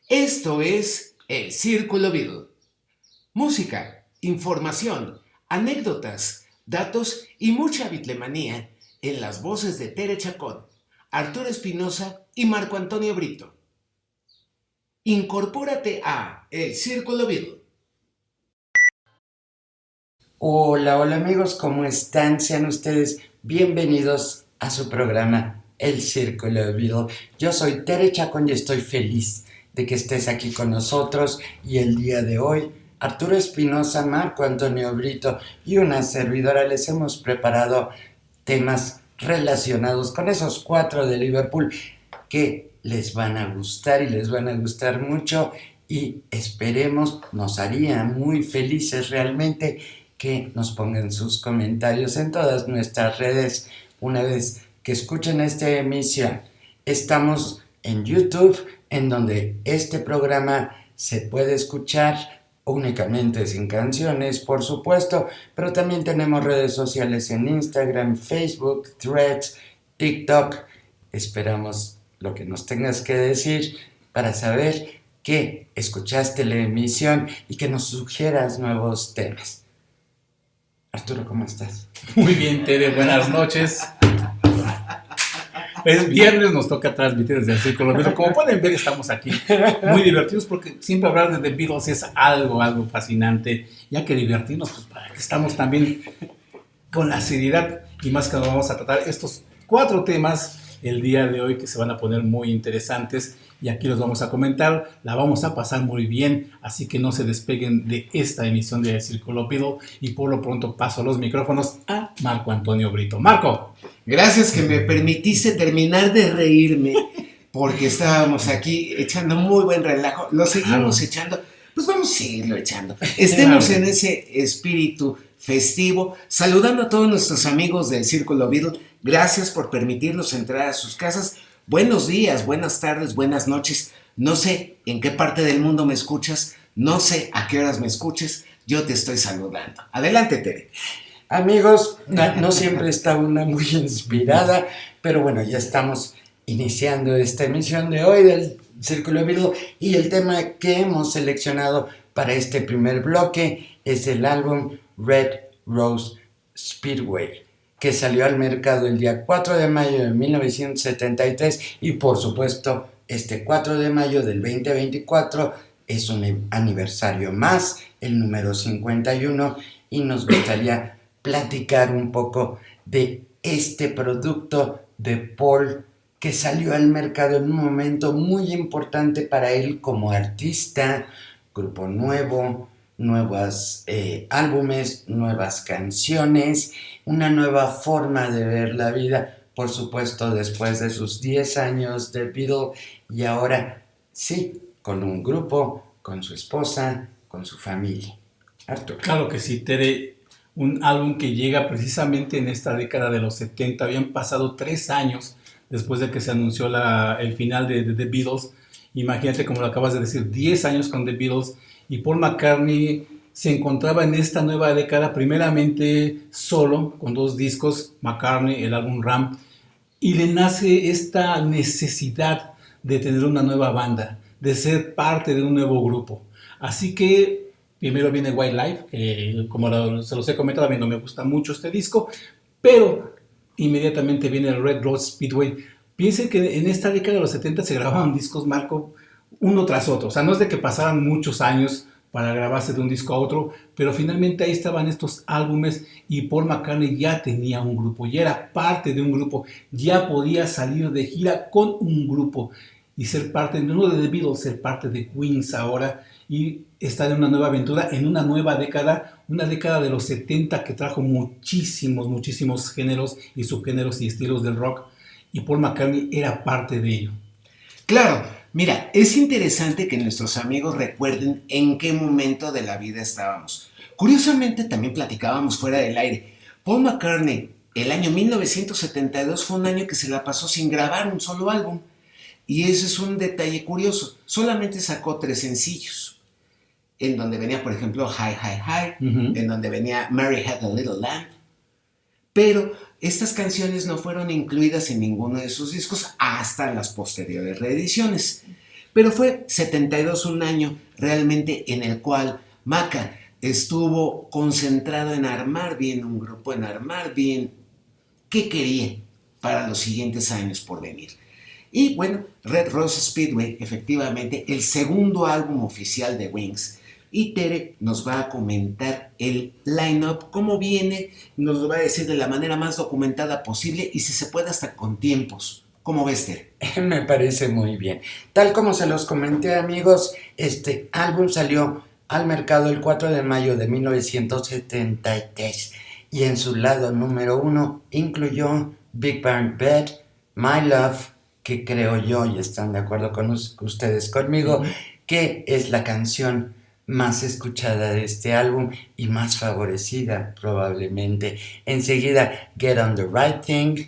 Esto es El Círculo Beatle. Música, información, anécdotas, datos y mucha bitlemanía en las voces de Tere Chacón, Arturo Espinosa y Marco Antonio Brito. Incorpórate a El Círculo Beatle. Hola, hola amigos, ¿cómo están? Sean ustedes bienvenidos a su programa El Círculo Beatle. Yo soy Tere Chacón y estoy feliz de que estés aquí con nosotros. Y el día de hoy, Arturo Espinosa, Marco Antonio Brito y una servidora les hemos preparado temas relacionados con esos 4 de Liverpool que les van a gustar y les van a gustar mucho, y esperemos, nos haría muy felices realmente que nos pongan sus comentarios en todas nuestras redes una vez que escuchen esta emisión. Estamos en YouTube, en donde este programa se puede escuchar únicamente sin canciones, por supuesto, pero también tenemos redes sociales en Instagram, Facebook, Threads, TikTok. Esperamos lo que nos tengas que decir para saber que escuchaste la emisión y que nos sugieras nuevos temas. Arturo, ¿cómo estás? Muy bien, Tere, buenas noches. Es viernes, nos toca transmitir desde el Círculo Beatle. Como pueden ver, estamos aquí muy divertidos porque siempre hablar de The Beatles es algo fascinante. Ya que divertirnos, pues para que estamos también con la seriedad, y más que nos vamos a tratar estos 4 temas el día de hoy que se van a poner muy interesantes, y aquí los vamos a comentar. La vamos a pasar muy bien, así que no se despeguen de esta emisión de El Círculo Beatle, y por lo pronto paso los micrófonos a Marco Antonio Brito. Marco. Gracias que me permitiste terminar de reírme, porque estábamos aquí echando muy buen relajo. Lo seguimos echando, pues vamos a seguirlo echando. Estemos en ese espíritu festivo, saludando a todos nuestros amigos del Círculo Beatle. Gracias por permitirnos entrar a sus casas. Buenos días, buenas tardes, buenas noches. No sé en qué parte del mundo me escuchas, no sé a qué horas me escuches, yo te estoy saludando. Adelante, Tere. Amigos, no siempre está una muy inspirada, pero bueno, ya estamos iniciando esta emisión de hoy del Círculo Beatle, y el tema que hemos seleccionado para este primer bloque es el álbum Red Rose Speedway, que salió al mercado el día 4 de mayo de 1973, y por supuesto este 4 de mayo del 2024 es un aniversario más, el número 51, y nos gustaría platicar un poco de este producto de Paul que salió al mercado en un momento muy importante para él como artista, grupo nuevo, nuevos álbumes, nuevas canciones, una nueva forma de ver la vida, por supuesto después de sus 10 años de Beatle, y ahora sí, con un grupo, con su esposa, con su familia. Arturo. Claro que sí, Tere. Un álbum que llega precisamente en esta década de los 70. Habían pasado 3 años después de que se anunció el final de The Beatles. Imagínate, como lo acabas de decir, 10 años con The Beatles, y Paul McCartney se encontraba en esta nueva década primeramente solo, con 2 discos, McCartney, el álbum Ram, y le nace esta necesidad de tener una nueva banda, de ser parte de un nuevo grupo. Así que primero viene Wildlife, que como se los he comentado, a mí no me gusta mucho este disco, pero inmediatamente viene el Red Rose Speedway. Piensen que en esta década de los 70 se grababan discos, Marco, uno tras otro. O sea, no es de que pasaran muchos años para grabarse de un disco a otro, pero finalmente ahí estaban estos álbumes, y Paul McCartney ya tenía un grupo, ya era parte de un grupo, ya podía salir de gira con un grupo y ser parte, no de The Beatles, ser parte de Queens ahora, y estar en una nueva aventura, en una nueva década, una década de los 70 que trajo muchísimos géneros y subgéneros y estilos del rock, y Paul McCartney era parte de ello. Claro, mira, es interesante que nuestros amigos recuerden en qué momento de la vida estábamos. Curiosamente, también platicábamos fuera del aire. Paul McCartney, el año 1972 fue un año que se la pasó sin grabar un solo álbum. Y ese es un detalle curioso. Solamente sacó 3 sencillos, en donde venía, por ejemplo, Hi, Hi, Hi, en donde venía Mary Had a Little Lamb. Pero estas canciones no fueron incluidas en ninguno de sus discos hasta las posteriores reediciones. Pero fue 72 un año realmente en el cual Maca estuvo concentrado en armar bien un grupo, en armar bien qué quería para los siguientes años por venir. Y bueno, Red Rose Speedway, efectivamente, el segundo álbum oficial de Wings. Y Tere nos va a comentar el line-up, cómo viene, nos lo va a decir de la manera más documentada posible y si se puede hasta con tiempos. ¿Cómo ves, Tere? Me parece muy bien. Tal como se los comenté, amigos, este álbum salió al mercado el 4 de mayo de 1973 y en su lado número 1 incluyó Big Band Bed, My Love, que creo yo, y están de acuerdo con ustedes conmigo, que es la canción más escuchada de este álbum y más favorecida probablemente. Enseguida, Get on the Right Thing,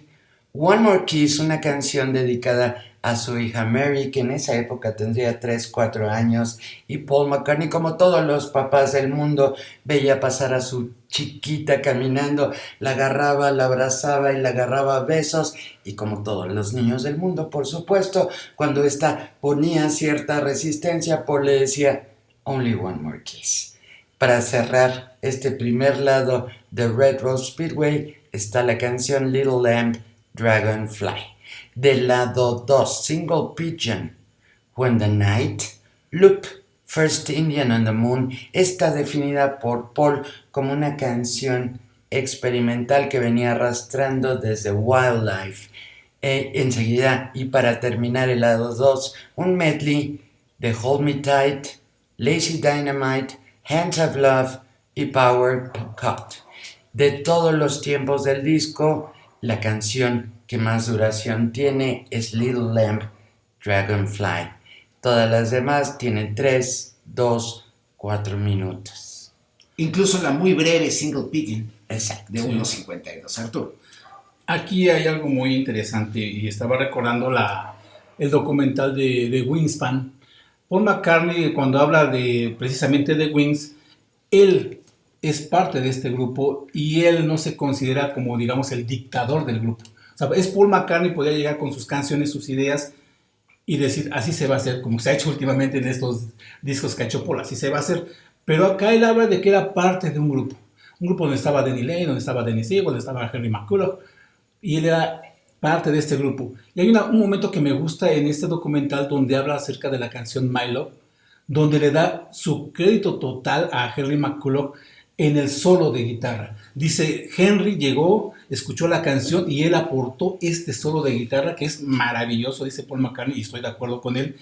One More Kiss, una canción dedicada a su hija Mary, que en esa época tendría 3-4 años, y Paul McCartney, como todos los papás del mundo, veía pasar a su chiquita caminando, la agarraba, la abrazaba y la agarraba a besos, y como todos los niños del mundo, por supuesto, cuando ésta ponía cierta resistencia, Paul le decía, Only One More Kiss. Para cerrar este primer lado de Red Rose Speedway está la canción Little Lamb, Dragonfly. Del lado 2, Single Pigeon, When the Night, Loop, First Indian on the Moon, está definida por Paul como una canción experimental que venía arrastrando desde Wildlife. Enseguida, y para terminar el lado 2, un medley de Hold Me Tight, Lazy Dynamite, Hands of Love y Power Cut. De todos los tiempos del disco, la canción que más duración tiene es Little Lamb, Dragonfly. Todas las demás tienen 3, 2, 4 minutos. Incluso la muy breve Single Pigeon. Exacto. De 1.52. Arturo. Aquí hay algo muy interesante y estaba recordando el documental de Wingspan. Paul McCartney, cuando habla precisamente de Wings, él es parte de este grupo y él no se considera como, digamos, el dictador del grupo. O sea, es Paul McCartney, podía llegar con sus canciones, sus ideas y decir, así se va a hacer, como se ha hecho últimamente en estos discos que ha hecho Paul, así se va a hacer. Pero acá él habla de que era parte de un grupo donde estaba Denny Laine, donde estaba Dennis Segal, donde estaba Henry McCulloch, y él era parte de este grupo. Y hay un momento que me gusta en este documental donde habla acerca de la canción My Love, donde le da su crédito total a Henry McCulloch en el solo de guitarra. Dice, Henry llegó, escuchó la canción y él aportó este solo de guitarra que es maravilloso, dice Paul McCartney, y estoy de acuerdo con él.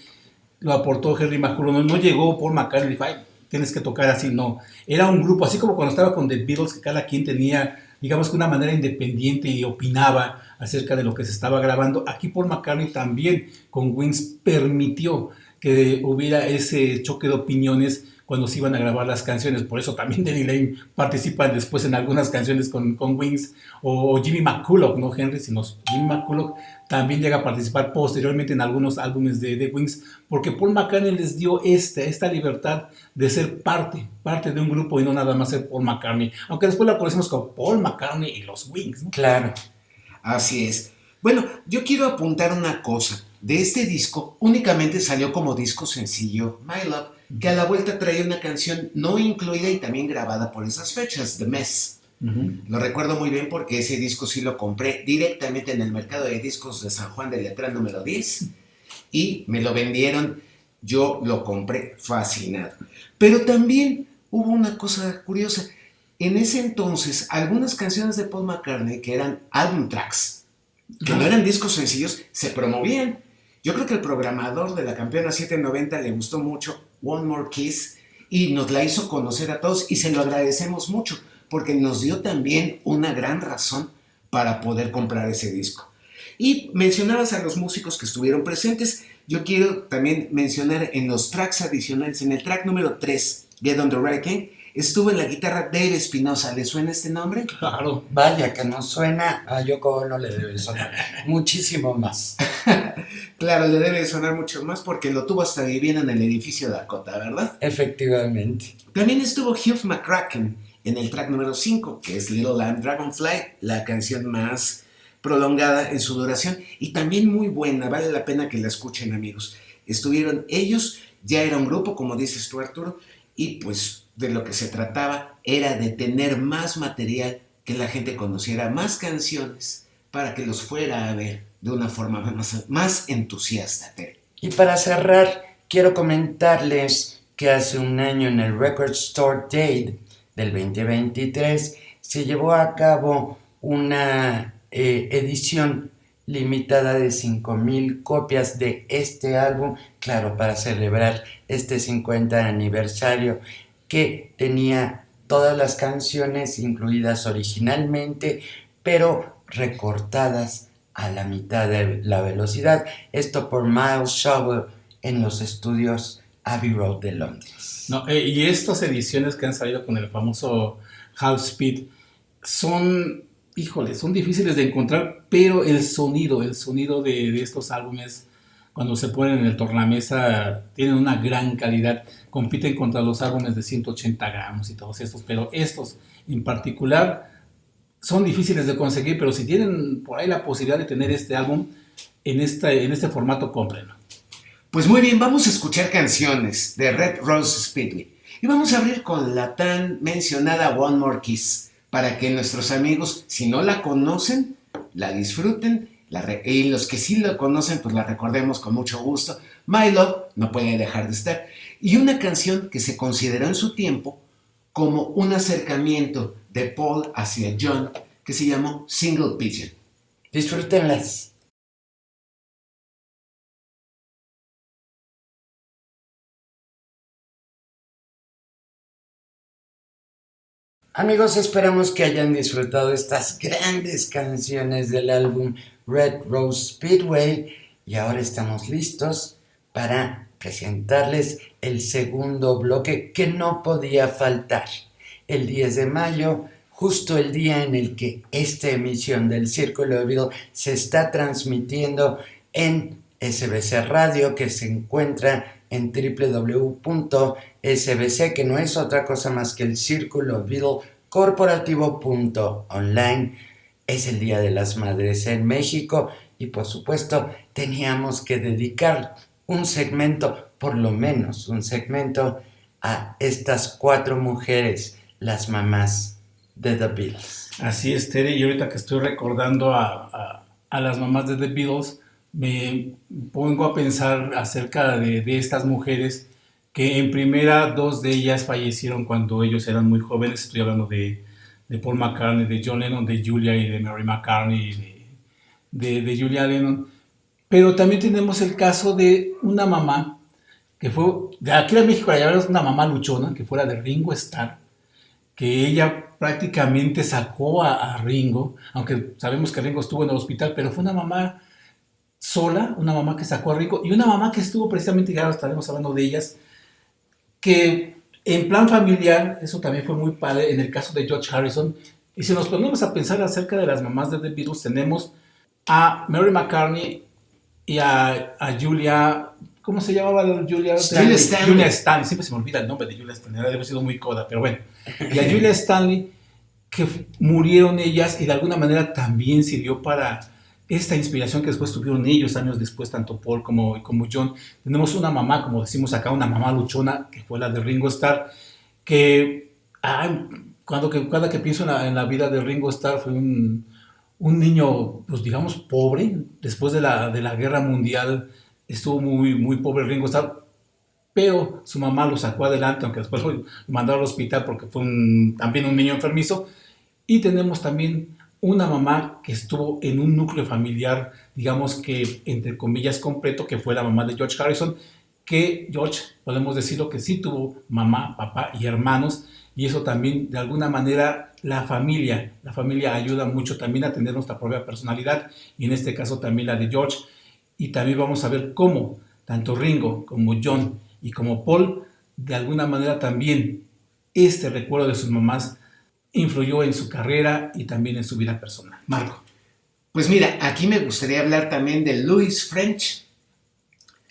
Lo aportó Henry McCulloch, no llegó Paul McCartney y dijo, ay, tienes que tocar así, no. Era un grupo, así como cuando estaba con The Beatles, que cada quien tenía, digamos que una manera independiente y opinaba acerca de lo que se estaba grabando. Aquí Paul McCartney también con Wings permitió que hubiera ese choque de opiniones cuando se iban a grabar las canciones. Por eso también Denny Laine participa después en algunas canciones con Wings, o Jimmy McCulloch, no Henry, sino Jimmy McCulloch también llega a participar posteriormente en algunos álbumes de Wings, porque Paul McCartney les dio esta libertad de ser parte de un grupo y no nada más ser Paul McCartney, aunque después la conocemos como Paul McCartney y los Wings, ¿no? Claro. Así es. Bueno, yo quiero apuntar una cosa. De este disco únicamente salió como disco sencillo My Love, que a la vuelta traía una canción no incluida y también grabada por esas fechas, The Mess. Lo recuerdo muy bien porque ese disco sí lo compré directamente en el mercado de discos de San Juan de Letrán número 10 y me lo vendieron, yo lo compré fascinado. Pero también hubo una cosa curiosa. En ese entonces, algunas canciones de Paul McCartney que eran album tracks, que no eran discos sencillos, se promovían. Yo creo que el programador de la Campeona 790 le gustó mucho One More Kiss y nos la hizo conocer a todos y se lo agradecemos mucho porque nos dio también una gran razón para poder comprar ese disco. Y mencionabas a los músicos que estuvieron presentes. Yo quiero también mencionar en los tracks adicionales, en el track número 3, Get on the Right Thing, estuvo en la guitarra Dave Espinosa. ¿Le suena este nombre? Claro. Vaya que nos suena, a Yoko Ono le debe sonar muchísimo más. Claro, le debe sonar mucho más porque lo tuvo hasta viviendo en el edificio Dakota, ¿verdad? Efectivamente. También estuvo Hugh McCracken en el track número 5, que es Little Lamb Dragonfly, la canción más prolongada en su duración y también muy buena, vale la pena que la escuchen, amigos. estuvieron ellos, ya era un grupo, como dices tú, Arturo, y pues de lo que se trataba era de tener más material, que la gente conociera más canciones, para que los fuera a ver de una forma más entusiasta, Tere. Y para cerrar, quiero comentarles que hace un año en el Record Store Day del 2023 se llevó a cabo una edición limitada de 5,000 copias de este álbum, claro, para celebrar este 50 aniversario, que tenía todas las canciones incluidas originalmente, pero recortadas a la mitad de la velocidad. Esto por Miles Shovel en los estudios Abbey Road de Londres. No, y estas ediciones que han salido con el famoso Half Speed son, híjole, son difíciles de encontrar, pero el sonido de estos álbumes, cuando se ponen en el tornamesa, tienen una gran calidad. Compiten contra los álbumes de 180 gramos y todos estos, pero estos en particular son difíciles de conseguir, pero si tienen por ahí la posibilidad de tener este álbum en este formato, cómprenlo. Pues muy bien, vamos a escuchar canciones de Red Rose Speedway. Y vamos a abrir con la tan mencionada One More Kiss, para que nuestros amigos, si no la conocen, la disfruten, y los que sí la conocen, pues la recordemos con mucho gusto. My Love no puede dejar de estar. Y una canción que se consideró en su tiempo como un acercamiento de Paul hacia John, que se llamó Single Pigeon. Disfrútenlas. Amigos, esperamos que hayan disfrutado estas grandes canciones del álbum Red Rose Speedway y ahora estamos listos para presentarles el segundo bloque que no podía faltar. El 10 de mayo, justo el día en el que esta emisión del Círculo Beatle se está transmitiendo en SBC Radio, que se encuentra en www.sbc, que no es otra cosa más que el Círculo Beatle corporativo.online. Es el Día de las Madres en México y por supuesto teníamos que dedicar un segmento, por lo menos un segmento, a estas 4 mujeres, las mamás de The Beatles. Así es, Tere, y ahorita que estoy recordando a las mamás de The Beatles, me pongo a pensar acerca de estas mujeres, que en primera 2 de ellas fallecieron cuando ellos eran muy jóvenes. Estoy hablando de Paul McCartney, de John Lennon, de Julia y de Mary McCartney, de Julia Lennon. Pero también tenemos el caso de una mamá que fue, de aquí a México la llamaron una mamá luchona, que fuera de Ringo Starr, que ella prácticamente sacó a Ringo, aunque sabemos que Ringo estuvo en el hospital, pero fue una mamá sola, una mamá que sacó a Ringo, y una mamá que estuvo precisamente, ya estaremos hablando de ellas, que en plan familiar, eso también fue muy padre en el caso de George Harrison. Y si nos ponemos a pensar acerca de las mamás de The Beatles, tenemos a Mary McCartney y a Julia, ¿cómo se llamaba Julia? Stanley. Julia Stanley, siempre se me olvida el nombre de Julia Stanley, debe haber sido muy coda, pero bueno. Y a Julia Stanley, que murieron ellas y de alguna manera también sirvió para esta inspiración que después tuvieron ellos años después, tanto Paul como John. Tenemos una mamá, como decimos acá, una mamá luchona, que fue la de Ringo Starr, que cada que pienso en la vida de Ringo Starr, fue un niño, pues digamos, pobre. Después de la guerra mundial estuvo muy, muy pobre Ringo Starr, pero su mamá lo sacó adelante, aunque después lo mandaron al hospital porque fue también un niño enfermizo. Y tenemos también una mamá que estuvo en un núcleo familiar, digamos que entre comillas completo, que fue la mamá de George Harrison, que George, podemos decirlo que sí tuvo mamá, papá y hermanos, y eso también de alguna manera la familia ayuda mucho también a tener nuestra propia personalidad, y en este caso también la de George. Y también vamos a ver cómo tanto Ringo como John y como Paul, de alguna manera también este recuerdo de sus mamás influyó en su carrera y también en su vida personal. Marco. Pues mira, aquí me gustaría hablar también de Louis French,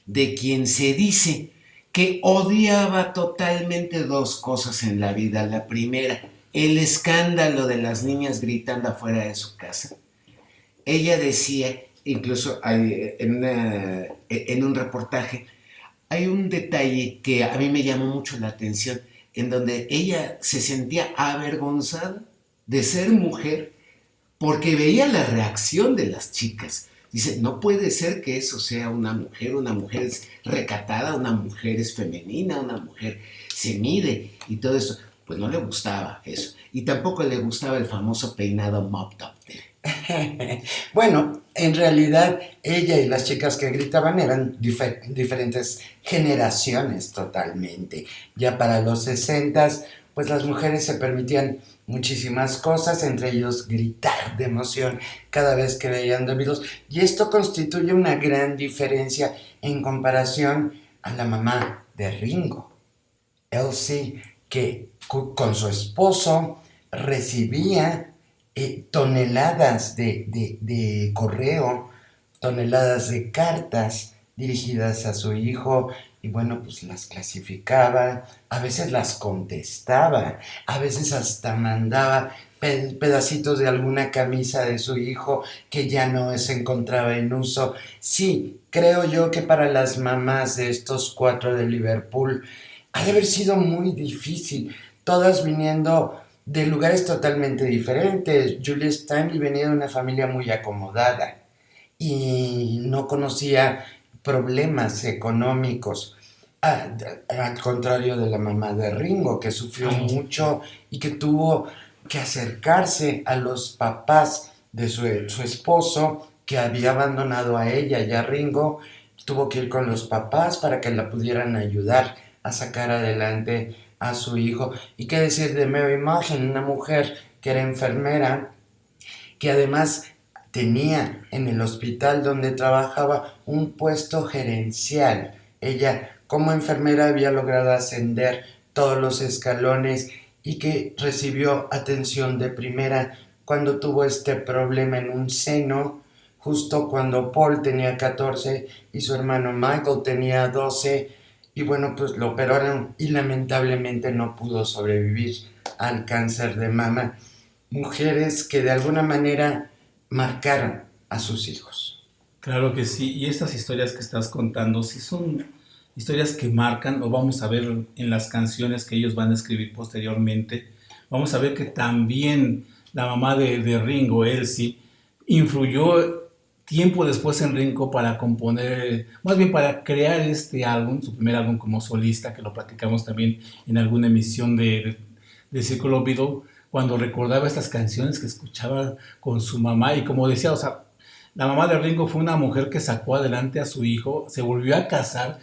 de quien se dice que odiaba totalmente 2 cosas en la vida. La primera, el escándalo de las niñas gritando afuera de su casa. Ella decía, incluso en un reportaje, hay un detalle que a mí me llamó mucho la atención, en donde ella se sentía avergonzada de ser mujer porque veía la reacción de las chicas. Dice, no puede ser que eso sea una mujer es recatada, una mujer es femenina, una mujer se mide y todo eso. Pues no le gustaba eso. Y tampoco le gustaba el famoso peinado mop top. Bueno, en realidad ella y las chicas que gritaban eran diferentes generaciones totalmente. Ya para los 60, pues las mujeres se permitían muchísimas cosas, entre ellos gritar de emoción cada vez que veían The Beatles, y esto constituye una gran diferencia en comparación a la mamá de Ringo, Elsie, que con su esposo recibía toneladas de correo, toneladas de cartas dirigidas a su hijo, y bueno, pues las clasificaba, a veces las contestaba, a veces hasta mandaba pedacitos de alguna camisa de su hijo que ya no se encontraba en uso. Sí, creo yo que para las mamás de estos 4 de Liverpool ha de haber sido muy difícil, todas viniendo de lugares totalmente diferentes. Julia Stanley venía de una familia muy acomodada y no conocía problemas económicos, al contrario de la mamá de Ringo, que sufrió mucho y que tuvo que acercarse a los papás de su esposo, que había abandonado a ella y a Ringo. Tuvo que ir con los papás para que la pudieran ayudar a sacar adelante a su hijo. Y qué decir de Mary Martin, una mujer que era enfermera, que además tenía en el hospital donde trabajaba un puesto gerencial. Ella como enfermera había logrado ascender todos los escalones y que recibió atención de primera cuando tuvo este problema en un seno, justo cuando Paul tenía 14 y su hermano Michael tenía 12, y bueno, pues lo operaron y lamentablemente no pudo sobrevivir al cáncer de mama. Mujeres que de alguna manera marcaron a sus hijos. Claro que sí, y estas historias que estás contando sí son historias que marcan, o vamos a ver en las canciones que ellos van a escribir posteriormente. Vamos a ver que también la mamá de Ringo, Elsie, influyó tiempo después en Ringo para componer, más bien para crear este álbum, su primer álbum como solista, que lo platicamos también en alguna emisión de Círculo Beatle, cuando recordaba estas canciones que escuchaba con su mamá. Y como decía, o sea, la mamá de Ringo fue una mujer que sacó adelante a su hijo, se volvió a casar,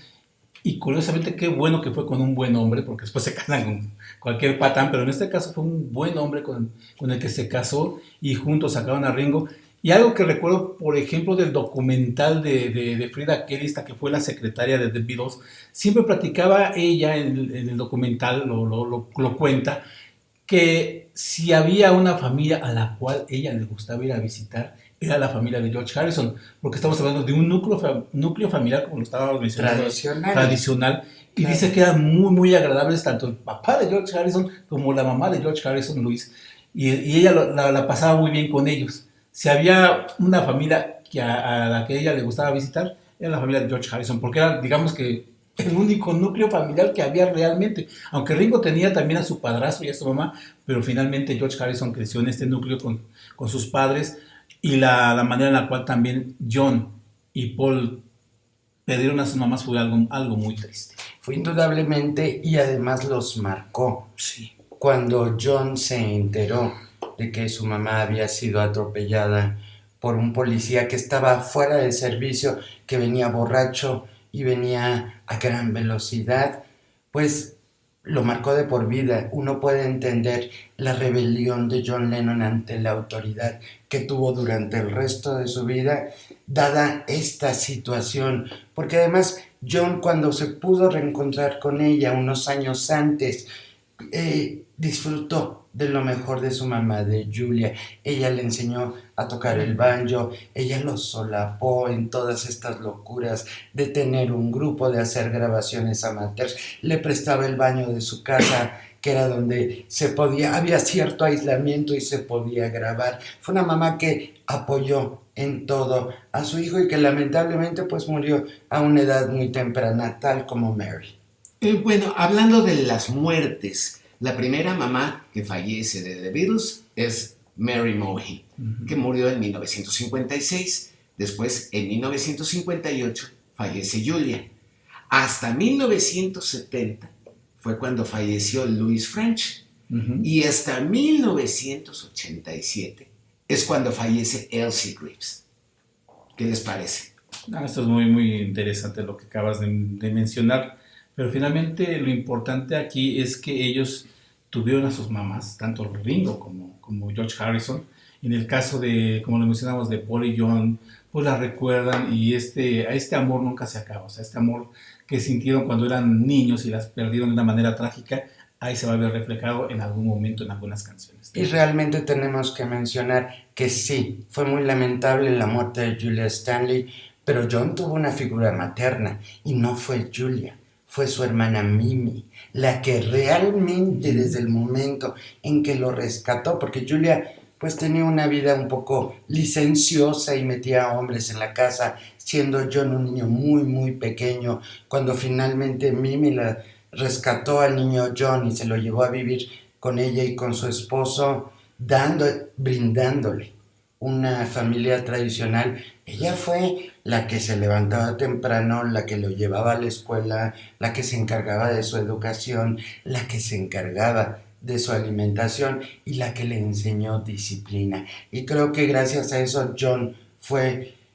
y curiosamente qué bueno que fue con un buen hombre, porque después se casan con cualquier patán, pero en este caso fue un buen hombre con el que se casó, y juntos sacaron a Ringo. Y algo que recuerdo, por ejemplo, del documental de Frida Kelly, esta que fue la secretaria de The Beatles, siempre platicaba ella en el documental, lo cuenta, que si había una familia a la cual ella le gustaba ir a visitar, era la familia de George Harrison, porque estamos hablando de un núcleo familiar, como lo estábamos mencionando, tradicional, y claro, dice que eran muy, muy agradables tanto el papá de George Harrison como la mamá de George Harrison, Luis, y ella la pasaba muy bien con ellos. Si había una familia a la que ella le gustaba visitar, era la familia de George Harrison, porque era, digamos que, el único núcleo familiar que había realmente, aunque Ringo tenía también a su padrastro y a su mamá, pero finalmente George Harrison creció en este núcleo con sus padres, y la manera en la cual también John y Paul perdieron a sus mamás fue algo muy triste. Fue indudablemente, y además los marcó. Sí. Cuando John se enteró de que su mamá había sido atropellada por un policía que estaba fuera de servicio, que venía borracho y venía a gran velocidad, pues lo marcó de por vida. Uno puede entender la rebelión de John Lennon ante la autoridad que tuvo durante el resto de su vida, dada esta situación, porque además John, cuando se pudo reencontrar con ella unos años antes, disfrutó de lo mejor de su mamá, de Julia. Ella le enseñó a tocar el banjo, ella lo solapó en todas estas locuras de tener un grupo, de hacer grabaciones amateurs, le prestaba el baño de su casa, que era donde había cierto aislamiento y se podía grabar. Fue una mamá que apoyó en todo a su hijo y que lamentablemente pues murió a una edad muy temprana, tal como Mary. Bueno, hablando de las muertes, la primera mamá que fallece de The Beatles es Mary Mohan, que murió en 1956. Después, en 1958, fallece Julia. Hasta 1970 fue cuando falleció Louis French. Y hasta 1987 es cuando fallece Elsie Greaves. ¿Qué les parece? Esto es muy, muy interesante lo que acabas de mencionar, pero finalmente lo importante aquí es que ellos tuvieron a sus mamás, tanto Ringo como George Harrison. En el caso de, como lo mencionamos, de Paul y John, pues la recuerdan y este amor nunca se acaba. O sea, este amor que sintieron cuando eran niños y las perdieron de una manera trágica, ahí se va a ver reflejado en algún momento en algunas canciones. Y realmente tenemos que mencionar que sí, fue muy lamentable la muerte de Julia Stanley, pero John tuvo una figura materna y no fue Julia, fue su hermana Mimi, la que realmente desde el momento en que lo rescató, porque Julia pues tenía una vida un poco licenciosa y metía a hombres en la casa, siendo John un niño muy muy pequeño, cuando finalmente Mimi la rescató al niño John y se lo llevó a vivir con ella y con su esposo, brindándole una familia tradicional. Ella fue la que se levantaba temprano, la que lo llevaba a la escuela, la que se encargaba de su educación, la que se encargaba de su alimentación y la que le enseñó disciplina. Y creo que gracias a eso John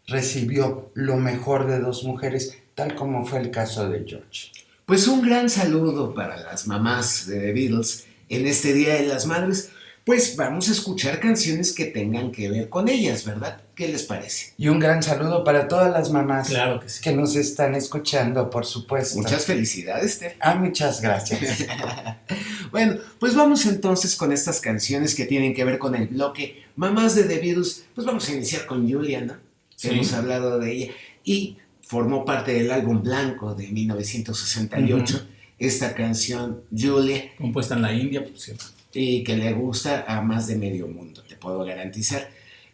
recibió lo mejor de dos mujeres, tal como fue el caso de George. Pues un gran saludo para las mamás de The Beatles en este Día de las Madres. Pues vamos a escuchar canciones que tengan que ver con ellas, ¿verdad? ¿Qué les parece? Y un gran saludo para todas las mamás, claro que sí, que nos están escuchando, por supuesto. Muchas felicidades, Ter. Muchas gracias. Bueno, pues vamos entonces con estas canciones que tienen que ver con el bloque Mamás de The Beatles. Pues vamos a iniciar con Julia, ¿no? Sí. Hemos hablado de ella. Y formó parte del álbum blanco de 1968, esta canción Julia. Compuesta en la India, por cierto. Y que le gusta a más de medio mundo, te puedo garantizar.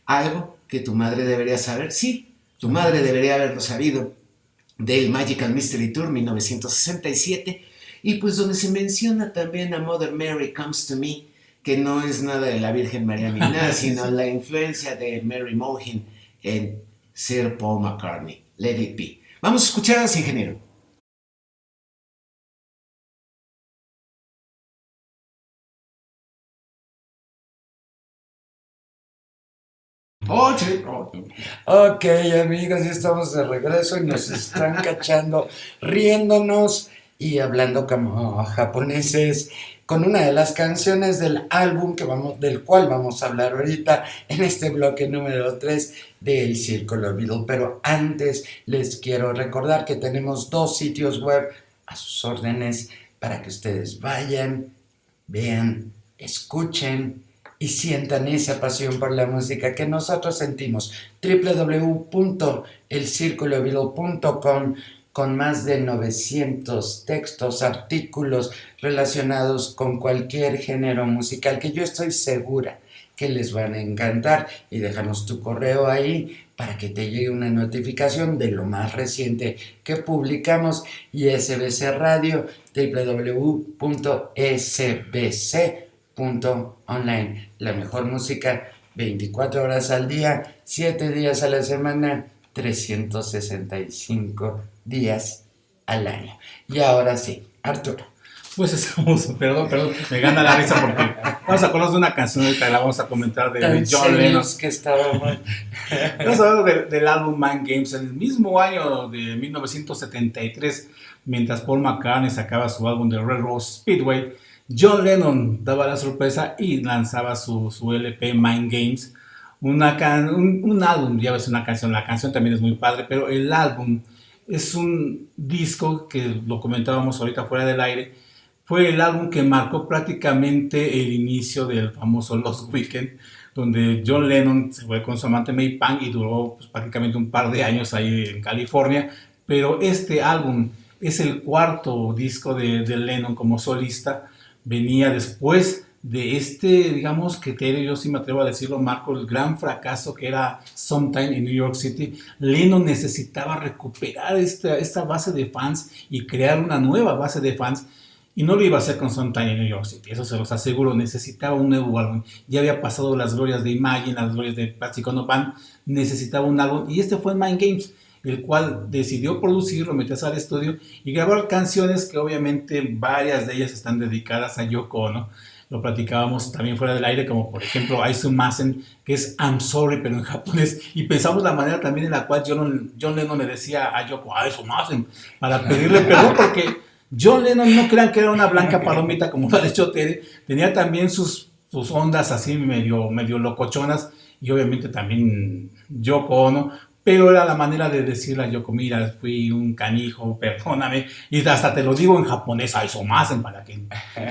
Algo que tu madre debería saber, sí, tu madre debería haberlo sabido, del Magical Mystery Tour 1967, y pues donde se menciona también a Mother Mary Comes to Me, que no es nada de la Virgen María ni nada, sino la influencia de Mary Mohan en Sir Paul McCartney. Let it be. Vamos a escuchar a ese ingeniero. Ok, amigos, ya estamos de regreso y nos están cachando, riéndonos y hablando como japoneses con una de las canciones del álbum del cual vamos a hablar ahorita en este bloque número 3 del Círculo Beatle. Pero antes les quiero recordar que tenemos 2 sitios web a sus órdenes para que ustedes vayan, vean, escuchen y sientan esa pasión por la música que nosotros sentimos. www.elcirculobeatle.com, con más de 900 textos, artículos relacionados con cualquier género musical que yo estoy segura que les van a encantar. Y déjanos tu correo ahí para que te llegue una notificación de lo más reciente que publicamos. Y SBC Radio, www.sbc.online, la mejor música 24 horas al día, 7 días a la semana, 365 días al año. Y ahora sí, Arturo. Pues estamos, perdón, me gana la risa porque vamos a acordarnos de una canción que la vamos a comentar de John Lennon. Que estábamos. Estamos hablando del álbum Mind Games, en el mismo año de 1973, mientras Paul McCartney sacaba su álbum de Red Rose Speedway, John Lennon daba la sorpresa y lanzaba su LP Mind Games, un álbum, ya ves una canción, la canción también es muy padre, pero el álbum es un disco que lo comentábamos ahorita fuera del aire. Fue el álbum que marcó prácticamente el inicio del famoso Lost Weekend, donde John Lennon se fue con su amante May Pang y duró pues, prácticamente un par de años ahí en California. Pero este álbum es el 4º disco de Lennon como solista. Venía después digamos que yo sí me atrevo a decirlo, Marco, el gran fracaso que era Sometime in New York City. Lennon necesitaba recuperar esta base de fans y crear una nueva base de fans. Y no lo iba a hacer con Sometime in New York City, eso se los aseguro. Necesitaba un nuevo álbum. Ya había pasado las glorias de Imagine, las glorias de Plastic Ono Band. Necesitaba un álbum. Y este fue Mind Games, el cual decidió producirlo, meterse al estudio y grabar canciones que obviamente varias de ellas están dedicadas a Yoko Ono. Lo platicábamos también fuera del aire, como por ejemplo Aizumasen, que es I'm sorry, pero en japonés. Y pensamos la manera también en la cual John Lennon le decía a Yoko Aizumasen para pedirle perdón, porque John Lennon, no crean que era una blanca palomita como lo ha dicho Tere, tenía también sus ondas así medio locochonas, y obviamente también Yoko Ono, pero era la manera de decirle a Yoko, mira, fui un canijo, perdóname, y hasta te lo digo en japonés, Aizumasen, para que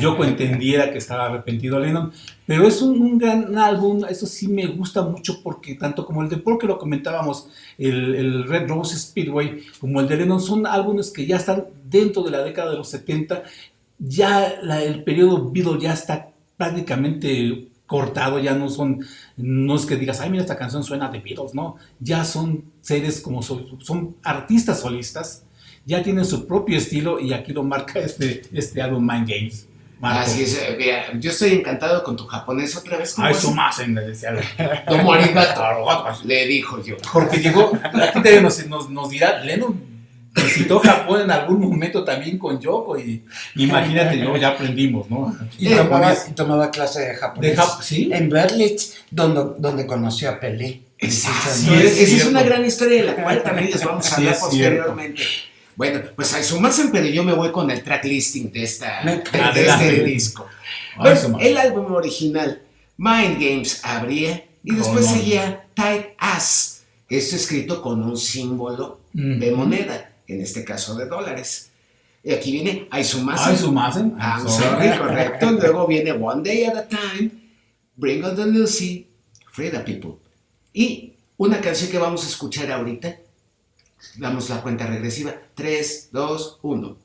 Yoko entendiera que estaba arrepentido Lennon. Pero es un gran álbum, eso sí me gusta mucho, porque tanto como el de Paul, que lo comentábamos, el Red Rose Speedway, como el de Lennon, son álbumes que ya están dentro de la década de los 70, ya el periodo Beatle ya está prácticamente cortado, ya no es que digas, ay, mira, esta canción suena de Beatles, no, ya son seres como son artistas solistas, ya tienen su propio estilo, y aquí lo marca este álbum Mind Games. Marco. Así es, mira, yo estoy encantado con tu japonés otra vez. Aizumasen, le decía. Domo arigato, le dijo yo. Porque llegó, aquí también nos dirá, Lennon visitó Japón en algún momento también con Yoko, y imagínate, ya aprendimos, ¿no? Y tomaba clase de japonés ¿sí? en Berlitz, donde conoció a Pelé. Esa es una gran historia de la cual también les vamos a hablar posteriormente. Bueno, pues Aizumasen, pero yo me voy con el track listing de este disco. Bueno, el álbum original, Mind Games, abría y después seguía Tight Ass. Esto escrito con un símbolo de moneda, en este caso de dólares. Y aquí viene Aizumasen. I'm sorry, correcto. Luego viene One Day at a Time, Bring on the Lucy, Free the People. Y una canción que vamos a escuchar ahorita. Damos la cuenta regresiva. 3, 2, 1.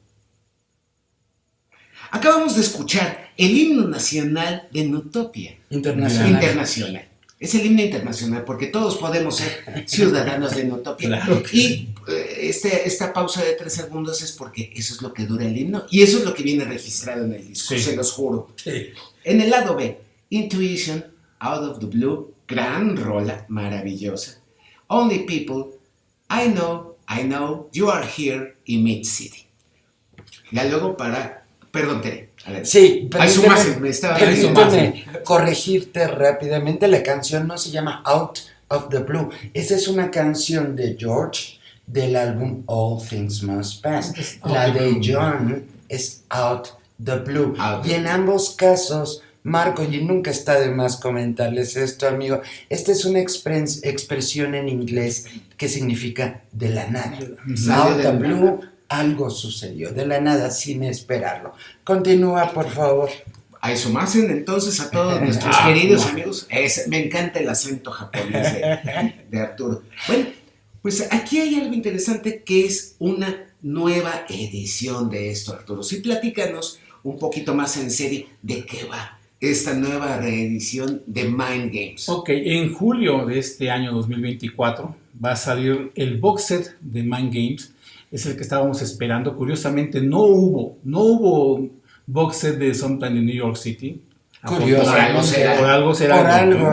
Acabamos de escuchar el himno nacional de Nutopia. Internacional. Es el himno internacional, porque todos podemos ser ciudadanos de Nutopia. Claro que y esta pausa de 3 segundos es porque eso es lo que dura el himno, y eso es lo que viene registrado en el disco, se los juro. Sí. En el lado B, Intuition, Out of the Blue, gran rola, maravillosa. Only People, I Know, You Are Here y Mid City. Ya luego perdón, Tere. Sí, permíteme corregirte rápidamente. La canción no se llama Out of the Blue. Esa es una canción de George del álbum All Things Must Pass. La de John es Out the Blue. Y en ambos casos, Marco, y nunca está de más comentarles esto, amigo, esta es una expresión en inglés que significa de la nada. Out the Blue. Algo sucedió de la nada sin esperarlo. Continúa, por favor. Aizumasen, entonces, a todos nuestros queridos amigos. Me encanta el acento japonés de Arturo. Bueno, pues aquí hay algo interesante, que es una nueva edición de esto, Arturo. Sí, platícanos un poquito más en serio de qué va esta nueva reedición de Mind Games. Ok, en julio de este año 2024 va a salir el box set de Mind Games. Es el que estábamos esperando. Curiosamente, no hubo box set de Sometime in New York City. Curioso. Por algo será. Algo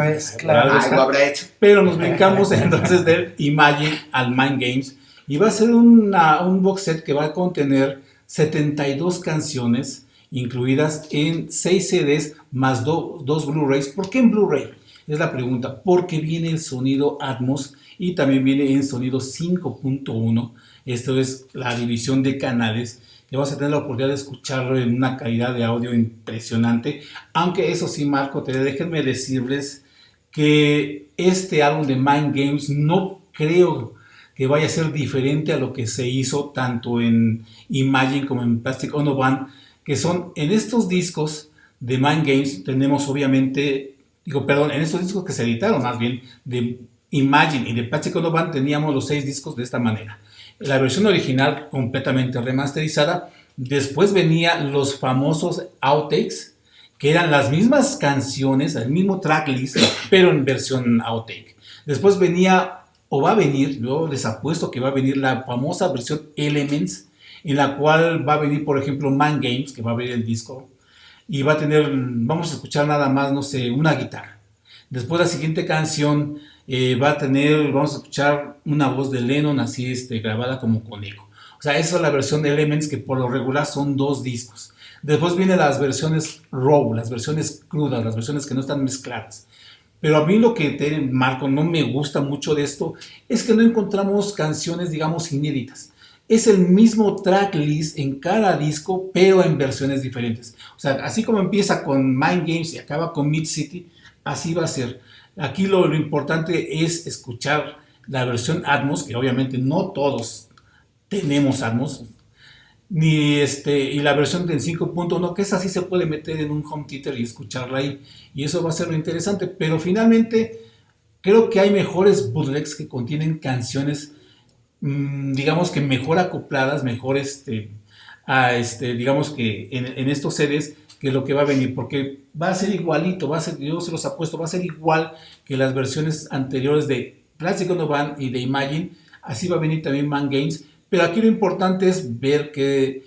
habrá hecho. Pero nos brincamos entonces del Imagine al Mind Games. Y va a ser un box set que va a contener 72 canciones, incluidas en 6 CDs más 2 Blu-rays. ¿Por qué en Blu-ray? Es la pregunta. Porque viene el sonido Atmos y también viene en sonido 5.1. Esto es la división de canales, que vas a tener la oportunidad de escucharlo en una calidad de audio impresionante. Aunque eso sí, Marco, déjenme decirles que este álbum de Mind Games no creo que vaya a ser diferente a lo que se hizo tanto en Imagine como en Plastic Ono Band, que son en estos discos de Mind Games. Tenemos obviamente, en estos discos que se editaron más bien de Imagine y de Plastic Ono Band, teníamos los 6 discos de esta manera. La versión original completamente remasterizada. Después venían los famosos outtakes, que eran las mismas canciones, el mismo tracklist, pero en versión outtake. Después venía, o va a venir, yo les apuesto que va a venir la famosa versión Elements, en la cual va a venir, por ejemplo, Mind Games, que va a venir el disco, y va a tener, vamos a escuchar nada más, no sé, una guitarra. Después la siguiente canción va a tener, vamos a escuchar una voz de Lennon así grabada como con eco. O sea, esa es la versión de Elements, que por lo regular son 2 discos. Después vienen las versiones raw, las versiones crudas, las versiones que no están mezcladas. Pero a mí lo que, Marco, no me gusta mucho de esto es que no encontramos canciones, digamos, inéditas. Es el mismo tracklist en cada disco, pero en versiones diferentes. O sea, así como empieza con Mind Games y acaba con Mid City, así va a ser. Aquí lo importante es escuchar la versión Atmos, que obviamente no todos tenemos Atmos, y la versión del 5.1, que esa sí se puede meter en un home theater y escucharla ahí, y eso va a ser lo interesante. Pero finalmente creo que hay mejores bootlegs que contienen canciones, digamos que mejor acopladas, mejor digamos que en estos CDs, que lo que va a venir, porque va a ser igualito, va a ser, yo se los apuesto, va a ser igual que las versiones anteriores de Plastic Ono Band y de Imagine. Así va a venir también Man Games, pero aquí lo importante es ver que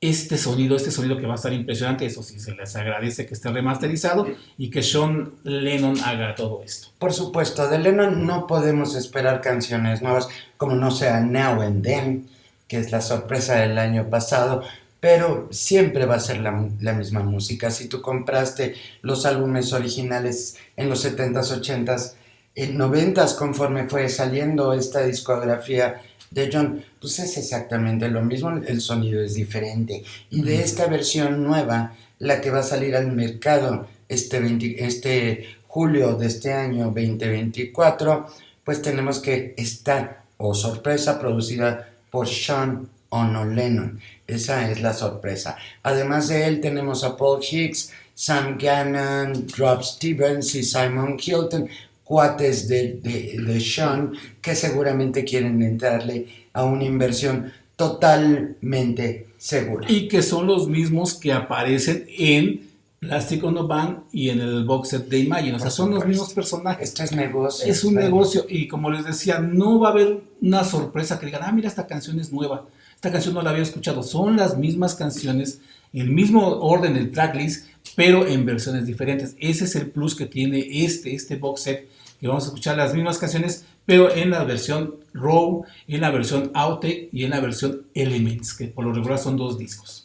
este sonido que va a estar impresionante, eso sí, se les agradece que esté remasterizado y que Sean Lennon haga todo esto. Por supuesto, de Lennon no podemos esperar canciones nuevas, como no sea Now and Then, que es la sorpresa del año pasado, pero siempre va a ser la misma música. Si tú compraste los álbumes originales en los 70s, 80s, 90s, conforme fue saliendo esta discografía de John, pues es exactamente lo mismo, el sonido es diferente. Y de esta versión nueva, la que va a salir al mercado este julio de este año 2024, pues tenemos que está, sorpresa, producida por Sean Ono Lennon. Esa es la sorpresa. Además de él tenemos a Paul Hicks, Sam Gannon, Rob Stevens y Simon Hilton, cuates de Sean, que seguramente quieren entrarle a una inversión totalmente segura. Y que son los mismos que aparecen en Plastic Ono Band y en el box set de Imagine. O sea, son los mismos personajes. Esto es negocio. Es un negocio, y como les decía, no va a haber una sorpresa que digan, mira, esta canción es nueva, esta canción no la había escuchado. Son las mismas canciones, el mismo orden, el tracklist, pero en versiones diferentes. Ese es el plus que tiene este box set, que vamos a escuchar las mismas canciones, pero en la versión RAW, en la versión outtake y en la versión Elements, que por lo regular son 2 discos.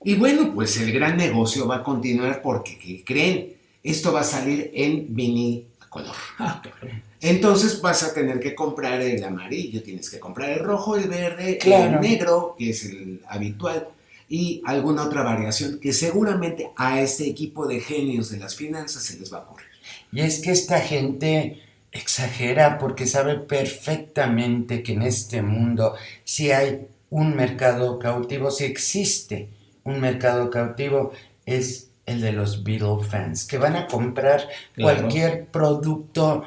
Y bueno, pues el gran negocio va a continuar porque, ¿qué creen? Esto va a salir en vinil a color. Entonces vas a tener que comprar el amarillo, tienes que comprar el rojo, el verde, el negro, que es el habitual, y alguna otra variación que seguramente a este equipo de genios de las finanzas se les va a ocurrir. Y es que esta gente exagera porque sabe perfectamente que en este mundo si hay un mercado cautivo, si existe un mercado cautivo, es el de los Beatle fans, que van a comprar cualquier producto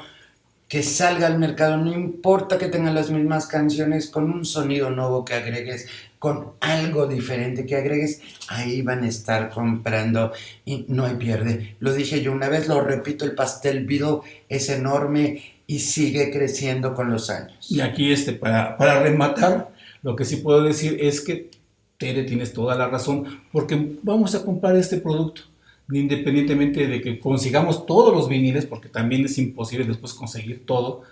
que salga al mercado, no importa que tengan las mismas canciones, con un sonido nuevo que agregues, con algo diferente que agregues, ahí van a estar comprando y no hay pierde. Lo dije yo una vez, lo repito, el pastel Beatle es enorme y sigue creciendo con los años. Y aquí para rematar, lo que sí puedo decir es que Tere, tienes toda la razón, porque vamos a comprar este producto, independientemente de que consigamos todos los viniles, porque también es imposible después conseguir todo,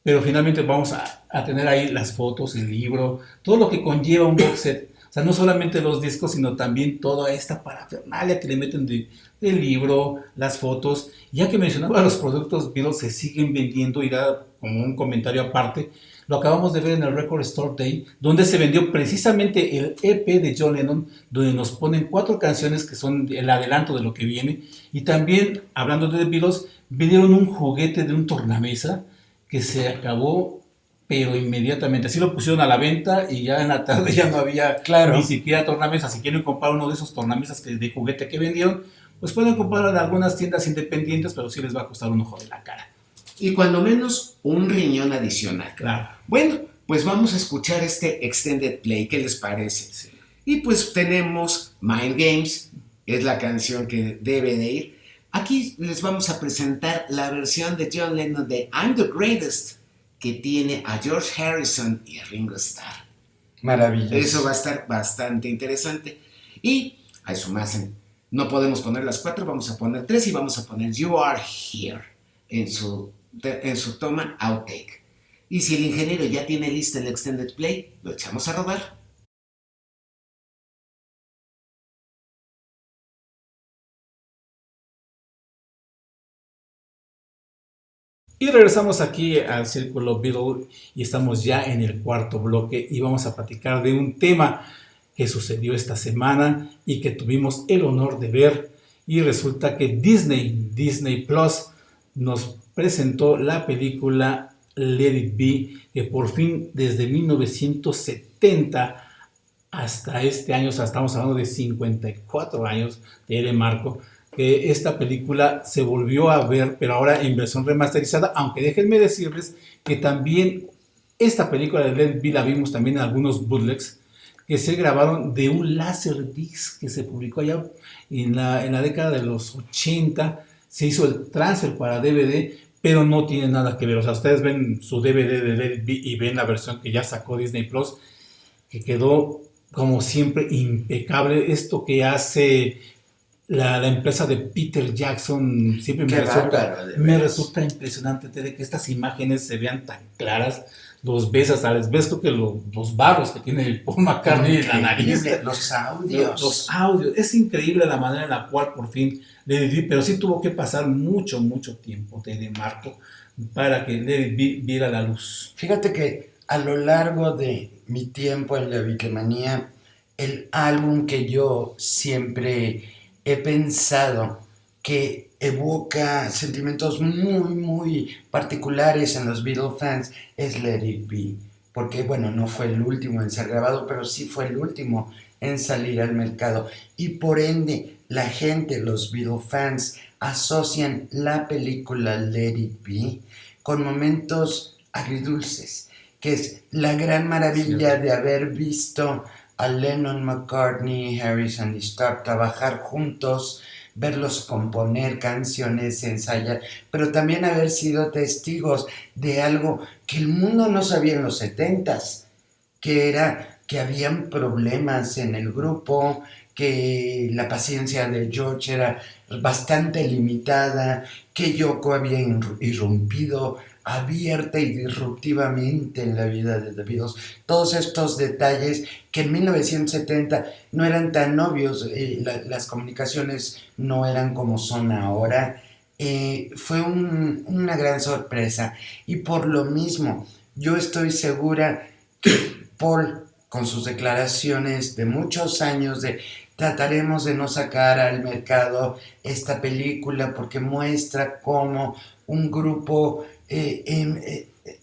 pero finalmente vamos a tener ahí las fotos, el libro, todo lo que conlleva un box set. O sea, no solamente los discos, sino también toda esta parafernalia que le meten del libro, las fotos. Ya que mencionaba los productos Beatles, se siguen vendiendo, y da como un comentario aparte. Lo acabamos de ver en el Record Store Day, donde se vendió precisamente el EP de John Lennon, donde nos ponen 4 canciones que son el adelanto de lo que viene. Y también, hablando de The Beatles, vendieron un juguete de un tornamesa que se acabó, pero inmediatamente. Así lo pusieron a la venta y ya en la tarde ya no había ni siquiera tornamesa. Si quieren comprar uno de esos tornamesas de juguete que vendieron, pues pueden comprarlo en algunas tiendas independientes, pero sí les va a costar un ojo de la cara. Y cuando menos un riñón adicional. Claro. Bueno, pues vamos a escuchar este extended play, ¿qué les parece? Sí. Y pues tenemos Mind Games, es la canción que debe de ir. Aquí les vamos a presentar la versión de John Lennon de I'm the Greatest, que tiene a George Harrison y a Ringo Starr. Maravilloso. Eso va a estar bastante interesante. Y a eso más, no podemos poner las 4, vamos a poner 3 y vamos a poner You Are Here en su toma outtake. Y si el ingeniero ya tiene lista el extended play, lo echamos a rodar. Y regresamos aquí al Círculo Beatle y estamos ya en el cuarto bloque y vamos a platicar de un tema que sucedió esta semana y que tuvimos el honor de ver, y resulta que Disney Plus nos presentó la película Let It Be, que por fin desde 1970 hasta este año, o sea, estamos hablando de 54 años de Marco, que esta película se volvió a ver, pero ahora en versión remasterizada, aunque déjenme decirles que también esta película de Let It Be la vimos también en algunos bootlegs que se grabaron de un Laserdisc que se publicó allá en la década de los 80, se hizo el transfer para DVD, pero no tiene nada que ver. O sea, ustedes ven su DVD de Let It Be y ven la versión que ya sacó Disney Plus, que quedó como siempre impecable. Esto que hace la empresa de Peter Jackson siempre me resulta impresionante, Tere, que estas imágenes se vean tan claras. Los ves hasta les ves, creo que los barros que tiene el Paul McCartney en la nariz. Los audios. Los audios. Es increíble la manera en la cual por fin Let It Be, pero sí tuvo que pasar mucho tiempo, Tere Marco, para que Let It Be viera la luz. Fíjate que a lo largo de mi tiempo en la Beatlemanía, el álbum que yo siempre he pensado que evoca sentimientos muy particulares en los Beatles fans es Let It Be, porque bueno, no fue el último en ser grabado, pero sí fue el último en salir al mercado, y por ende la gente, los Beatles fans, asocian la película Let It Be con momentos agridulces, que es la gran maravilla de haber visto a Lennon, McCartney, Harrison y Starr trabajar juntos, verlos componer canciones, ensayar, pero también haber sido testigos de algo que el mundo no sabía en los 70s, que era que habían problemas en el grupo, que la paciencia de George era bastante limitada, que Yoko había irrumpido abierta y disruptivamente en la vida de The Beatles. Todos estos detalles que en 1970 no eran tan obvios, las comunicaciones no eran como son ahora. Fue una gran sorpresa, y por lo mismo yo estoy segura que Paul, con sus declaraciones de muchos años de trataremos de no sacar al mercado esta película porque muestra cómo un grupo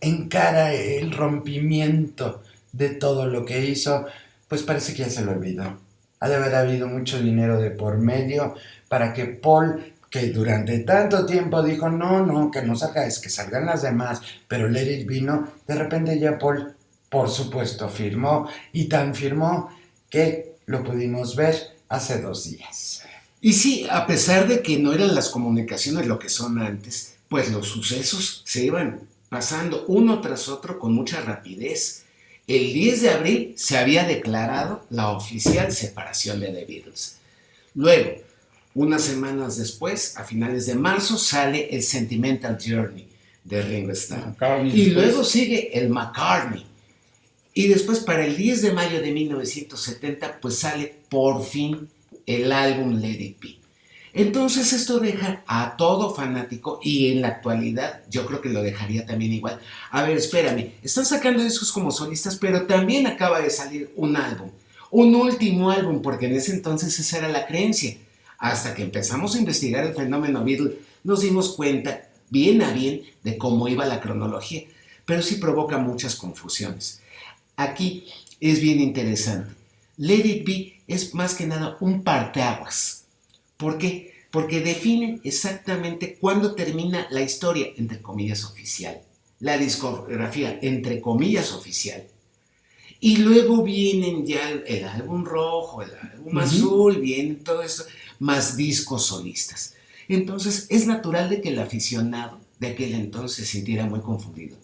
encara el rompimiento de todo lo que hizo, pues parece que ya se lo olvidó. Ha de haber habido mucho dinero de por medio para que Paul, que durante tanto tiempo dijo no, que no saca, es que salgan las demás, pero Let It Be no, de repente ya Paul, por supuesto, firmó, y tan firmó que lo pudimos ver hace 2 días. Y sí, a pesar de que no eran las comunicaciones lo que son antes, pues los sucesos se iban pasando uno tras otro con mucha rapidez. El 10 de abril se había declarado la oficial separación de The Beatles. Luego, unas semanas después, a finales de marzo, sale el Sentimental Journey de Ringo Starr. Y luego sigue el McCartney. Y después, para el 10 de mayo de 1970, pues sale por fin el álbum Let It Be. Entonces esto deja a todo fanático, y en la actualidad yo creo que lo dejaría también igual. A ver, espérame, están sacando discos como solistas, pero también acaba de salir un álbum, un último álbum, porque en ese entonces esa era la creencia. Hasta que empezamos a investigar el fenómeno Beatle, nos dimos cuenta bien a bien de cómo iba la cronología, pero sí provoca muchas confusiones. Aquí es bien interesante. Let It Be es más que nada un parteaguas. ¿Por qué? Porque define exactamente cuándo termina la historia, entre comillas, oficial, la discografía, entre comillas, oficial, Y luego vienen ya el álbum rojo, el álbum azul, vienen todo esto, más discos solistas. Entonces, es natural de que el aficionado de aquel entonces se sintiera muy confundido.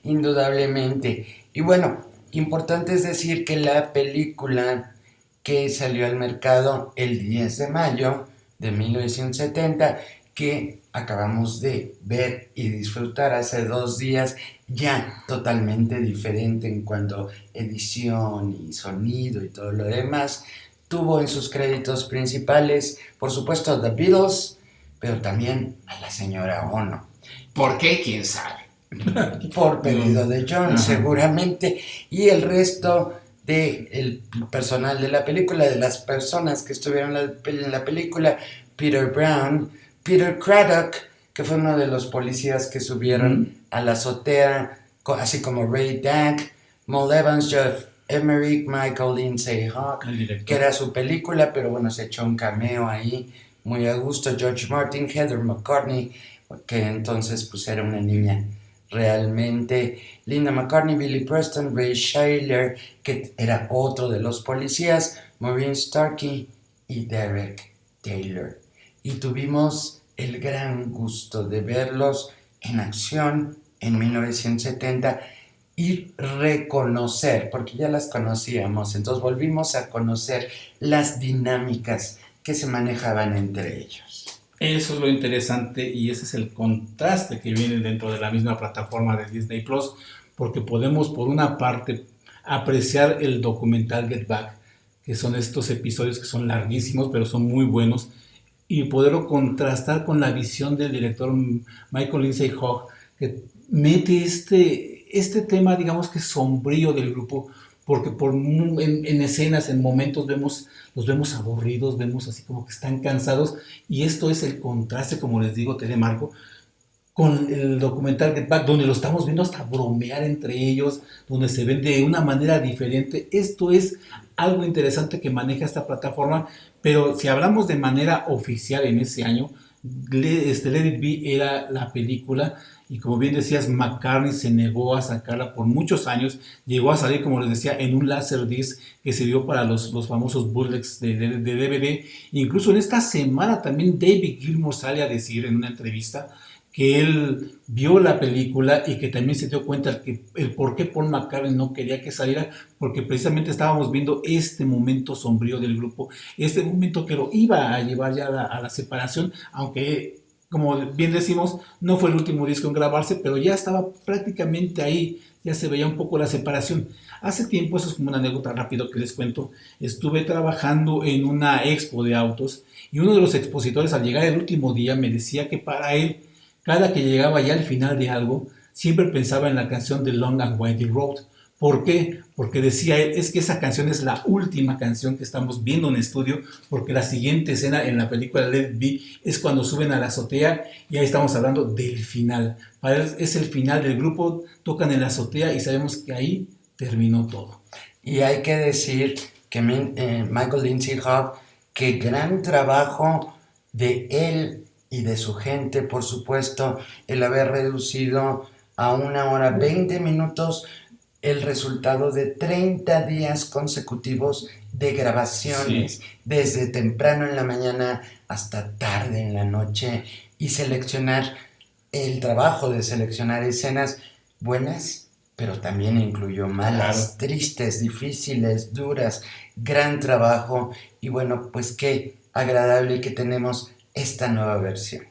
Indudablemente. Y bueno, importante es decir que la película que salió al mercado el 10 de mayo de 1970, que acabamos de ver y disfrutar hace 2 días, ya totalmente diferente en cuanto a edición y sonido y todo lo demás, tuvo en sus créditos principales, por supuesto, The Beatles, pero también a la señora Ono. ¿Por qué? ¿Quién sabe? Por pedido de John, seguramente, y el resto del personal de la película, de las personas que estuvieron en la película: Peter Brown, Peter Craddock, que fue uno de los policías que subieron a la azotea, así como Ray Dack, Mal Evans, Jeff Emerick, Michael Lindsay Hogg, que era su película, pero bueno, se echó un cameo ahí muy a gusto, George Martin, Heather McCartney, que entonces pues era una niña realmente, Linda McCartney, Billy Preston, Ray Shayler, que era otro de los policías, Maureen Starkey y Derek Taylor. Y tuvimos el gran gusto de verlos en acción en 1970 y reconocer, porque ya las conocíamos, entonces volvimos a conocer las dinámicas que se manejaban entre ellos. Eso es lo interesante y ese es el contraste que viene dentro de la misma plataforma de Disney Plus, porque podemos por una parte apreciar el documental Get Back, que son estos episodios que son larguísimos pero son muy buenos, y poderlo contrastar con la visión del director Michael Lindsay Hogg, que mete este tema, digamos que sombrío del grupo, porque en escenas, en momentos los vemos aburridos, vemos así como que están cansados, y esto es el contraste, como les digo, Telemarco, con el documental Get Back, donde lo estamos viendo hasta bromear entre ellos, donde se ven de una manera diferente. Esto es algo interesante que maneja esta plataforma, pero si hablamos de manera oficial en ese año, Let It Be era la película, y como bien decías, McCartney se negó a sacarla por muchos años, llegó a salir, como les decía, en un Laserdisc que se dio para los famosos bootlegs de DVD. Incluso en esta semana también David Gilmour sale a decir en una entrevista que él vio la película y que también se dio cuenta el por qué Paul McCartney no quería que saliera, porque precisamente estábamos viendo este momento sombrío del grupo, este momento que lo iba a llevar ya a la separación, aunque, como bien decimos, no fue el último disco en grabarse, pero ya estaba prácticamente ahí, ya se veía un poco la separación. Hace tiempo, eso es como una anécdota rápido que les cuento, estuve trabajando en una expo de autos y uno de los expositores, al llegar el último día, me decía que para él, cada que llegaba ya al final de algo, siempre pensaba en la canción de Long and Winding Road. ¿Por qué? Porque decía él, es que esa canción es la última canción que estamos viendo en estudio, porque la siguiente escena en la película Let It Be es cuando suben a la azotea y ahí estamos hablando del final. Para él es el final del grupo, tocan en la azotea y sabemos que ahí terminó todo. Y hay que decir que Michael Lindsay Hogg, qué gran trabajo de él y de su gente, por supuesto, el haber reducido a 1 hora 20 minutos el resultado de 30 días consecutivos de grabaciones, desde temprano en la mañana hasta tarde en la noche, y seleccionar el trabajo de seleccionar escenas buenas, pero también incluyó malas, tristes, difíciles, duras, gran trabajo, y bueno, pues qué agradable que tenemos esta nueva versión.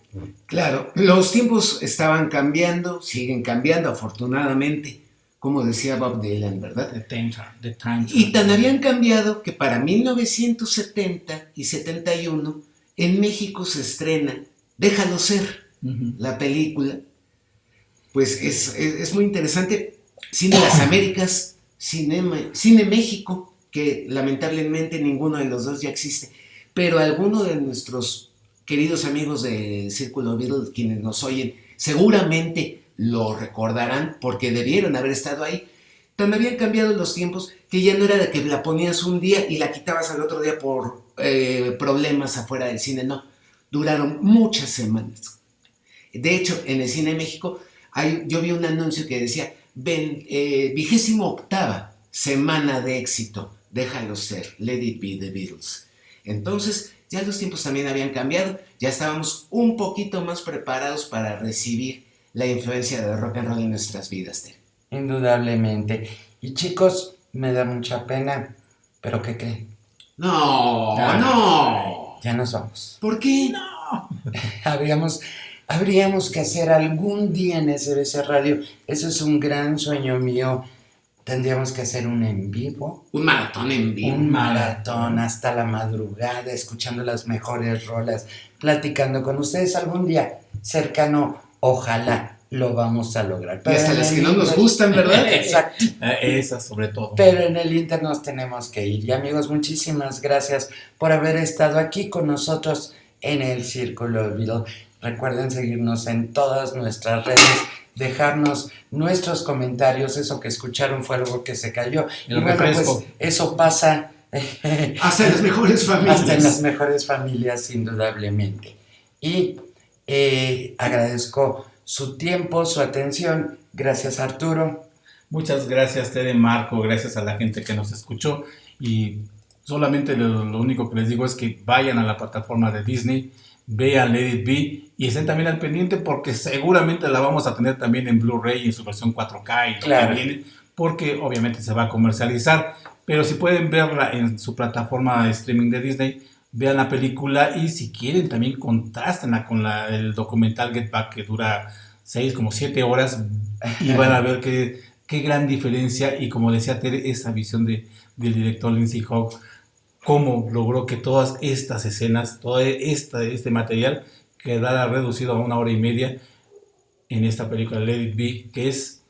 Claro, los tiempos estaban cambiando, siguen cambiando afortunadamente, como decía Bob Dylan, ¿verdad? The times y tan habían cambiado que para 1970 y 71 en México se estrena Déjalo Ser, la película. Pues es muy interesante. Cine Las Américas, Cine México, que lamentablemente ninguno de los dos ya existe, pero alguno de nuestros queridos amigos de Círculo Beatle, quienes nos oyen, seguramente lo recordarán porque debieron haber estado ahí. Tan habían cambiado los tiempos que ya no era de que la ponías un día y la quitabas al otro día por problemas afuera del cine, no. Duraron muchas semanas. De hecho, en el Cine México yo vi un anuncio que decía 28ª semana de éxito, déjalo ser, Let It Be, The Beatles. Entonces, ya los tiempos también habían cambiado, ya estábamos un poquito más preparados para recibir la influencia del rock and roll en nuestras vidas, Tere. Indudablemente. Y chicos, me da mucha pena, pero ¿qué creen? No. Ya nos vamos. ¿Por qué? Habríamos que hacer algún día en SBC Radio, eso es un gran sueño mío. Tendríamos que hacer un en vivo. Un maratón en vivo. Un maratón hasta la madrugada, escuchando las mejores rolas, platicando con ustedes algún día cercano. Ojalá lo vamos a lograr. Y hasta las que no nos gustan, ¿verdad? Exacto. Esas sobre todo. Pero en el Inter nos tenemos que ir. Y amigos, muchísimas gracias por haber estado aquí con nosotros en el Círculo Beatle. Recuerden seguirnos en todas nuestras redes, dejarnos nuestros comentarios. Eso que escucharon fue algo que se cayó. El y bueno, refresco. pues eso pasa hasta en las mejores familias. Hasta en las mejores familias, indudablemente. Y agradezco su tiempo, su atención. Gracias, Arturo. Muchas gracias, Tere, Marco, gracias a la gente que nos escuchó. Y solamente lo único que les digo es que vayan a la plataforma de Disney, vean Let It Be y estén también al pendiente porque seguramente la vamos a tener también en Blu-ray en su versión 4K y claro, lo que viene, porque obviamente se va a comercializar. Pero si pueden verla en su plataforma de streaming de Disney, vean la película y si quieren también contrástenla con el documental Get Back que dura 7 horas y van a ver qué gran diferencia y como decía Tere, esa visión del director Lindsay Hogg, cómo logró que todas estas escenas, todo este material quedara reducido a 1 hora y media en esta película Let It Be, que es,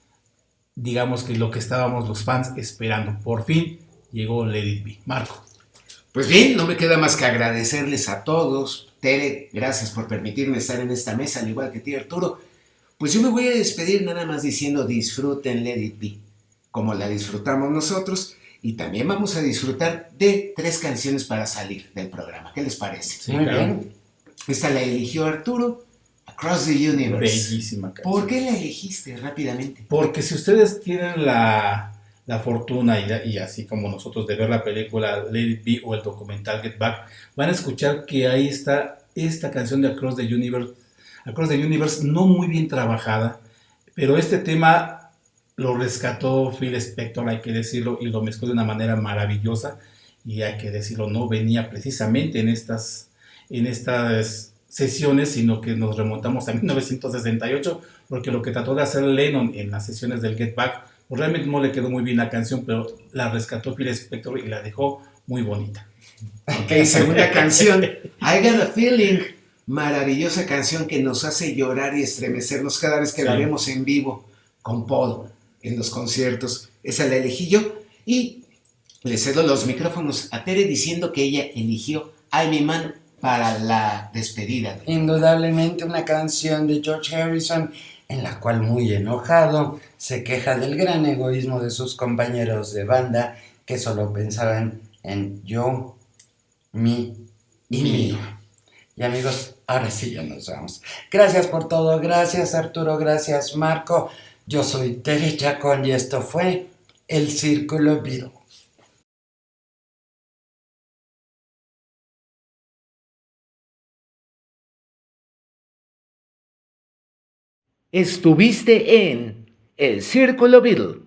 digamos que lo que estábamos los fans esperando. Por fin llegó Let It Be. Marco. Pues bien, no me queda más que agradecerles a todos. Tere, gracias por permitirme estar en esta mesa, al igual que ti, Arturo. Pues yo me voy a despedir nada más diciendo disfruten Let It Be, como la disfrutamos nosotros. Y también vamos a disfrutar de 3 canciones para salir del programa. ¿Qué les parece? Sí, muy bien. Esta la eligió Arturo, Across the Universe. Bellísima canción. ¿Por qué la elegiste rápidamente? Porque si ustedes tienen la fortuna y así como nosotros de ver la película Let It Be o el documental Get Back, van a escuchar que ahí está esta canción de Across the Universe no muy bien trabajada, pero este tema lo rescató Phil Spector, hay que decirlo, y lo mezcló de una manera maravillosa, y hay que decirlo, no venía precisamente en estas sesiones, sino que nos remontamos a 1968, porque lo que trató de hacer Lennon en las sesiones del Get Back, pues realmente no le quedó muy bien la canción, pero la rescató Phil Spector y la dejó muy bonita. Ok, segunda canción, I Got a Feeling, maravillosa canción que nos hace llorar y estremecernos cada vez que la vemos en vivo con Paul en los conciertos. Esa la elegí yo y le cedo los micrófonos a Tere diciendo que ella eligió I'm My Man para la despedida. Indudablemente una canción de George Harrison en la cual muy enojado se queja del gran egoísmo de sus compañeros de banda que solo pensaban en yo, mí y mío. Y amigos, ahora sí ya nos vamos. Gracias por todo, gracias Arturo, gracias Marco. Yo soy Tere Chacón y esto fue El Círculo Beatle. Estuviste en El Círculo Beatle.